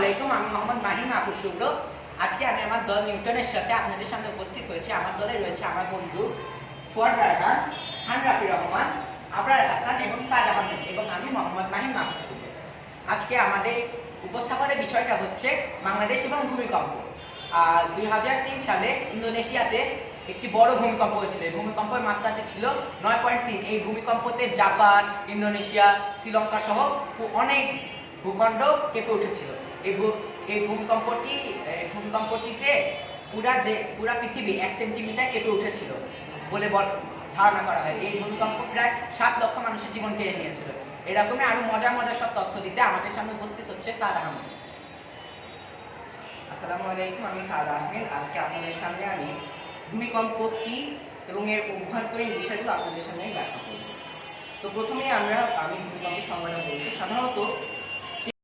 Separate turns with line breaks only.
আলাইকুম, আমি মোহাম্মদ মাহিম মাহফুজ শুভ্র। আজকে আমি আমার দল নিউটনের সাথে আপনাদের সামনে উপস্থিত হয়েছি। আমার দলে রয়েছে আমার বন্ধু ফুয়াদ রায়হান, খান রাফি রহমান, আবরার হাসান এবং সাদ আহমেদ এবং আমি মোহাম্মদ মাহিম মাহফুজ শুভ্র। আজকে আমাদের উপস্থাপনের বিষয়টা হচ্ছে বাংলাদেশ এবং ভূমিকম্প। 2003 সালে ইন্দোনেশিয়াতে একটি বড় ভূমিকম্প হয়েছিল। এই ভূমিকম্পের মাত্রাটা ছিল 9.3। এই ভূমিকম্পতে জাপান, ইন্দোনেশিয়া, শ্রীলঙ্কা সহ অনেক ভূখণ্ড কেঁপে উঠেছিল। এই ভূমিকম্পটিতে পুরা পৃথিবী 1 সেন্টিমিটার কেঁপে উঠেছিল বলে ধারণা করা হয়। এই ভূমিকম্প প্রায় 7 লক্ষ মানুষের জীবন কেড়ে নিয়েছিল। এরকমই আরো মজার মজার সব তথ্য দিতে আমাদের সামনে উপস্থিত হচ্ছে সাদ আহমেদ।
আসসালামু আলাইকুম, আমি সাদ আহমেদ। আজকে আপনাদের সামনে আমি ভূমিকম্প কি এবং এর অভ্যন্তরীণ বিষয়গুলো আপনাদের সামনে ব্যাখ্যা করব। তো প্রথমেই আমি ভূমিকম্পের সংজ্ঞাটা বলছি। সাধারণত